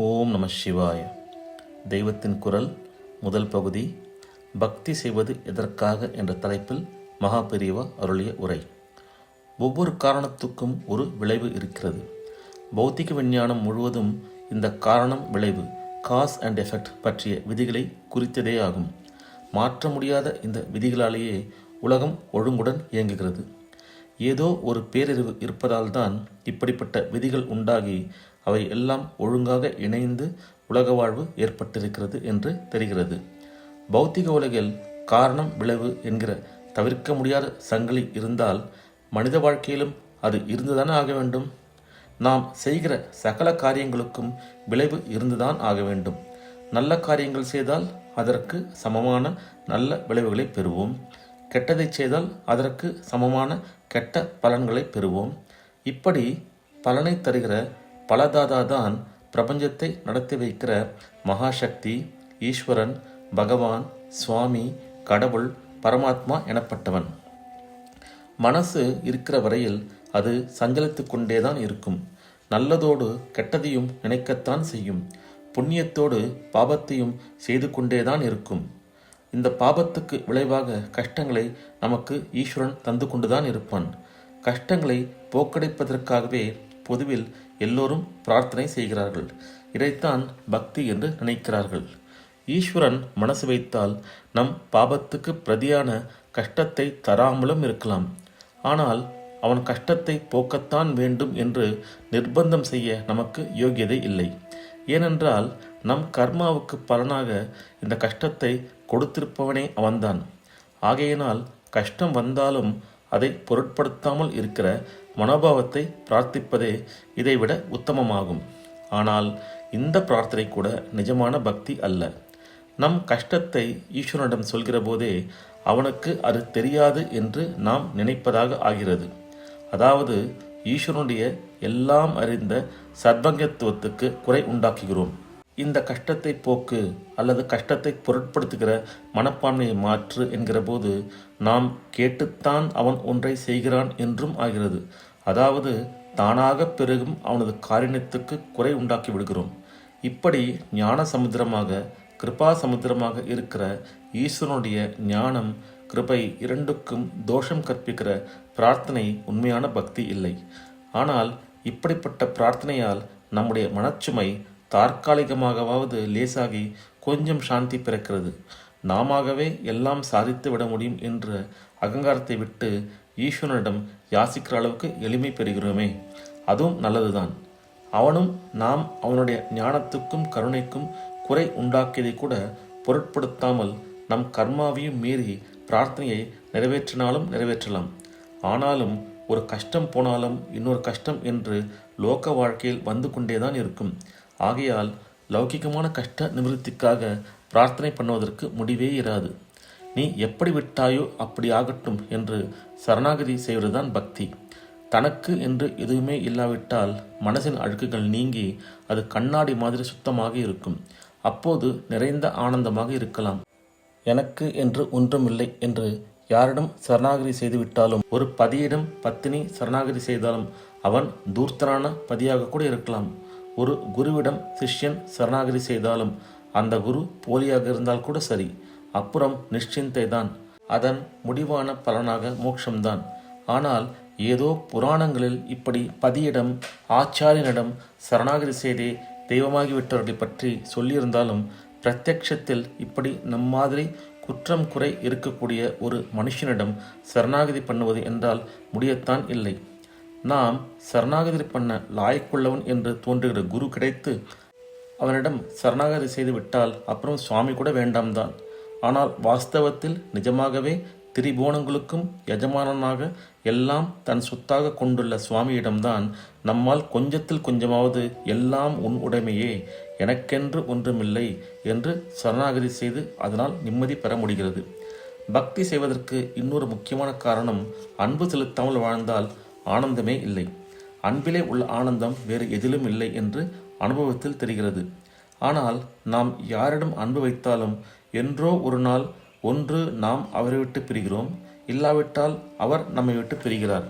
ஓம் நம சிவாய. தெய்வத்தின் குரல் முதல் பகுதி, பக்தி செய்வது எதற்காக என்ற தலைப்பில் மகா பெரியவா அருளிய உரை. ஒவ்வொரு காரணத்துக்கும் ஒரு விளைவு இருக்கிறது. பௌத்திக விஞ்ஞானம் முழுவதும் இந்த காரணம் விளைவு, காஸ் அண்ட் எஃபெக்ட் பற்றிய விதிகளை குறித்ததே ஆகும். மாற்ற முடியாத இந்த விதிகளாலேயே உலகம் ஒழுங்குடன் இயங்குகிறது. ஏதோ ஒரு பேரறிவு இருப்பதால் தான் இப்படிப்பட்ட விதிகள் உண்டாகி அவை எல்லாம் ஒழுங்காக இணைந்து உலக வாழ்வு ஏற்பட்டிருக்கிறது என்று தெரிகிறது. பௌத்திக உலகில் காரணம் விளைவு என்கிற தவிர்க்க முடியாத சங்கிலி இருந்தால் மனித வாழ்க்கையிலும் அது இருந்துதானே ஆக வேண்டும். நாம் செய்கிற சகல காரியங்களுக்கும் விளைவு இருந்துதான் ஆக வேண்டும். நல்ல காரியங்கள் செய்தால் அதற்கு சமமான நல்ல விளைவுகளை பெறுவோம். கெட்டதை செய்தால் அதற்கு சமமான கெட்ட பலன்களை பெறுவோம். இப்படி பலனை தருகிற பலதாதா தான் பிரபஞ்சத்தை நடத்தி வைக்கிற மகாசக்தி, ஈஸ்வரன், பகவான், சுவாமி, கடவுள், பரமாத்மா எனப்பட்டவன். மனசு இருக்கிற வரையில் அது சஞ்சலித்து கொண்டேதான் இருக்கும். நல்லதோடு கெட்டதையும் நினைக்கத்தான் செய்யும். புண்ணியத்தோடு பாபத்தையும் செய்து கொண்டேதான் இருக்கும். இந்த பாபத்துக்கு விளைவாக கஷ்டங்களை நமக்கு ஈஸ்வரன் தந்து கொண்டுதான் இருப்பான். கஷ்டங்களை போக்கடைப்பதற்காகவே பொதுவில் எல்லோரும் பிரார்த்தனை செய்கிறார்கள். இதைத்தான் பக்தி என்று நினைக்கிறார்கள். ஈஸ்வரன் மனசு வைத்தால் நம் பாபத்துக்கு பிரதியான கஷ்டத்தை தராமலும் இருக்கலாம். ஆனால் அவன் கஷ்டத்தை போக்கத்தான் வேண்டும் என்று நிர்பந்தம் செய்ய நமக்கு யோகியதை இல்லை. ஏனென்றால் நம் கர்மாவுக்கு பலனாக இந்த கஷ்டத்தை கொடுத்திருப்பவனே அவன்தான். ஆகையினால் கஷ்டம் வந்தாலும் அதை பொருட்படுத்தாமல் இருக்கிற மனோபாவத்தை பிரார்த்திப்பதே இதைவிட உத்தமமாகும். ஆனால் இந்த பிரார்த்தனை கூட நிஜமான பக்தி அல்ல. நம் கஷ்டத்தை ஈஸ்வரனிடம் சொல்கிற போதே அவனுக்கு அது தெரியாது என்று நாம் நினைப்பதாக ஆகிறது. அதாவது ஈஸ்வரனுடைய எல்லாம் அறிந்த சர்வங்கத்துவத்துக்கு குறை உண்டாக்குகிறோம். இந்த கஷ்டத்தை போக்கு அல்லது கஷ்டத்தை பொருட்படுத்துகிற மனப்பான்மையை மாற்று என்கிற போது நாம் கேட்டுத்தான் அவன் ஒன்றை செய்கிறான் என்றும் ஆகிறது. அதாவது தானாக பெருகும் அவனது காரியம் குறை உண்டாக்கி விடுகிறோம். இப்படி ஞான சமுத்திரமாக, கிருபா சமுத்திரமாக இருக்கிற ஈஸ்வரனுடைய ஞானம், கிருபை இரண்டுக்கும் தோஷம் கற்பிக்கிற பிரார்த்தனை உண்மையான பக்தி இல்லை. ஆனால் இப்படிப்பட்ட பிரார்த்தனையால் நம்முடைய மனச்சுமை தற்காலிகமாகவாவது லேசாகி கொஞ்சம் சாந்தி பிறக்கிறது. நாமவே எல்லாம் சாதித்து விட முடியும் என்ற அகங்காரத்தை விட்டு ஈஸ்வரனிடம் யாசிக்கிற அளவுக்கு எளிமை பெறுகிறோமே, அதுவும் நல்லதுதான். அவனும் நாம் அவனுடைய ஞானத்துக்கும் கருணைக்கும் குறை உண்டாக்கியதை கூட பொருட்படுத்தாமல் நம் கர்மாவையும் மீறி பிரார்த்தனையை நிறைவேற்றினாலும் நிறைவேற்றலாம். ஆனாலும் ஒரு கஷ்டம் போனாலும் இன்னொரு கஷ்டம் என்று லோக வாழ்க்கையில் வந்து கொண்டேதான் இருக்கும். ஆகையால் லௌகிகமான கஷ்ட நிவர்த்திக்காக பிரார்த்தனை பண்ணுவதற்கு முடிவே இராது. நீ எப்படி விட்டாயோ அப்படி ஆகட்டும் என்று சரணாகதி செய்வதுதான் பக்தி. தனக்கு என்று எதுவுமே இல்லாவிட்டால் மனசின் அழுக்குகள் நீங்கி அது கண்ணாடி மாதிரி சுத்தமாக இருக்கும். அப்போது நிறைந்த ஆனந்தமாக இருக்கலாம். எனக்கு என்று ஒன்றுமில்லை என்று யாரிடம் சரணாகதி செய்துவிட்டாலும், ஒரு பதியிடம் பத்தினி சரணாகதி செய்தாலும் அவன் தூர்த்தனான பதியாக கூட இருக்கலாம். ஒரு குருவிடம் சிஷ்யன் சரணாகதி செய்தாலும் அந்த குரு போலியாக இருந்தால் கூட சரி, அப்புறம் நிಶ್ಚಿಂತೆ தான். அதன் முடிவான பலனாக மோட்சம்தான். ஆனால் ஏதோ புராணங்களில் இப்படி பதியிடம், ஆச்சாரியனிடம் சரணாகதி செய்தே தெய்வமாகிவிட்டவர்களை பற்றி சொல்லியிருந்தாலும் பிரத்யக்ஷத்தில் இப்படி நம் மாதிரி குற்றம் குறை இருக்கக்கூடிய ஒரு மனுஷனிடம் சரணாகதி பண்ணுவது என்றால் முடியத்தான் இல்லை. நாம் சரணாகதி பண்ண லாயக்குள்ளவன் என்று தோன்றுகிற குரு கிடைத்து அவனிடம் சரணாகதி செய்து விட்டால் அப்புறம் சுவாமி கூட வேண்டாம் தான். ஆனால் வாஸ்தவத்தில் நிஜமாகவே திரிபுவனங்களுக்கும் எஜமானனாக எல்லாம் தன் சொத்தாக கொண்டுள்ள சுவாமியிடம்தான் நம்மால் கொஞ்சத்தில் கொஞ்சமாவது எல்லாம் உன் உடைமையே, எனக்கென்று ஒன்றுமில்லை என்று சரணாகதி செய்து அதனால் நிம்மதி பெற முடிகிறது. பக்தி செய்வதற்கு இன்னொரு முக்கியமான காரணம், அன்பு செலுத்தாமல் வாழ்ந்தால் ஆனந்தமே இல்லை. அன்பிலே உள்ள ஆனந்தம் வேறு எதிலும் இல்லை என்று அனுபவத்தில் தெரிகிறது. ஆனால் நாம் யாரிடம் அன்பு வைத்தாலும் என்றோ ஒரு நாள் ஒன்று நாம் அவரை விட்டு பிரிகிறோம், இல்லாவிட்டால் அவர் நம்மை விட்டு பிரிகிறார்.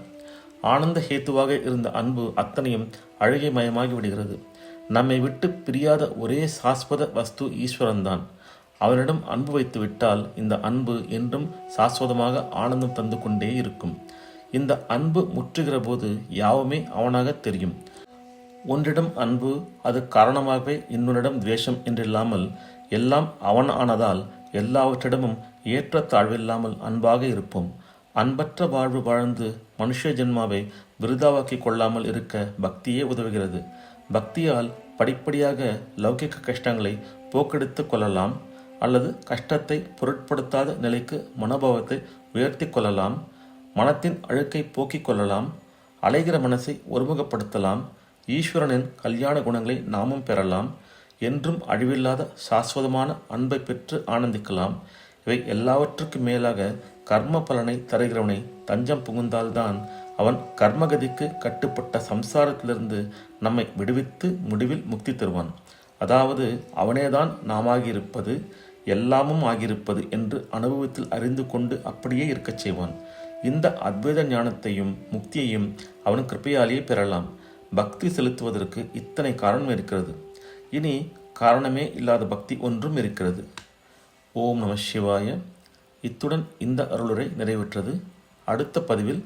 ஆனந்த ஹேத்துவாக இருந்த அன்பு அத்தனையும் அழுகை மயமாகி விடுகிறது. நம்மை விட்டு பிரியாத ஒரே சாஸ்வத வஸ்து ஈஸ்வரன்தான். அவனிடம் அன்பு வைத்து விட்டால் இந்த அன்பு என்றும் சாஸ்வதமாக ஆனந்தம் தந்து கொண்டே இருக்கும். இந்த அன்பு முற்றுகிற போது யாவுமே அவனாக தெரியும். ஒன்றிடம் அன்பு, அது காரணமாகவே இன்னொன்றிடம் துவேஷம் என்றில்லாமல் எல்லாம் அவன் ஆனதால் எல்லாவற்றிடமும் ஏற்ற தாழ்வில்லாமல் அன்பாக இருப்போம். அன்பற்ற வாழ்வு வாழ்ந்து மனுஷ ஜென்மாவை விருதாவாக்கி கொள்ளாமல் இருக்க பக்தியே உதவுகிறது. பக்தியால் படிப்படியாக லௌகிக கஷ்டங்களை போக்கெடுத்து கொள்ளலாம், அல்லது கஷ்டத்தை பொருட்படுத்தாத நிலைக்கு மனோபாவத்தை உயர்த்தி கொள்ளலாம், மனத்தின் அழுக்கை போக்கிக் கொள்ளலாம், அலைகிற மனசை ஒருமுகப்படுத்தலாம், ஈஸ்வரனின் கல்யாண குணங்களை நாமும் பெறலாம், என்றும் அழிவில்லாத சாஸ்வதமான அன்பை பெற்று ஆனந்திக்கலாம். இவை எல்லாவற்றுக்கும் மேலாக கர்ம பலனை தருகிறவனை தஞ்சம் புகுந்தால்தான் அவன் கர்மகதிக்கு கட்டுப்பட்ட சம்சாரத்திலிருந்து நம்மை விடுவித்து முடிவில் முக்தி தருவான். அதாவது அவனேதான் நாமாகியிருப்பது, எல்லாமும் ஆகியிருப்பது என்று அனுபவத்தில் அறிந்து கொண்டு அப்படியே இருக்கச் செய்வான். இந்த அத்வைத ஞானத்தையும் முக்தியையும் அவன் கிருப்பையாலேயே பெறலாம். பக்தி செலுத்துவதற்கு இத்தனை காரணம் இருக்கிறது. இனி காரணமே இல்லாத பக்தி ஒன்றும் இருக்கிறது. ஓம் நம சிவாய. இத்துடன் இந்த அருளுரை நிறைவேற்றது. அடுத்த பதிவில்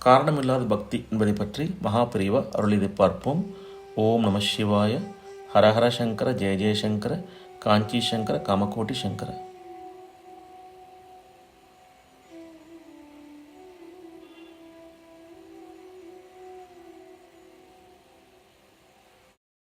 காரணமில்லாத பக்தி என்பதை பற்றி மகாபெரிவா அருளிதை பார்ப்போம். ஓம் நம சிவாய. ஹரஹர சங்கர, ஜெய ஜெயசங்கர, காஞ்சி சங்கர, காமகோட்டி சங்கர.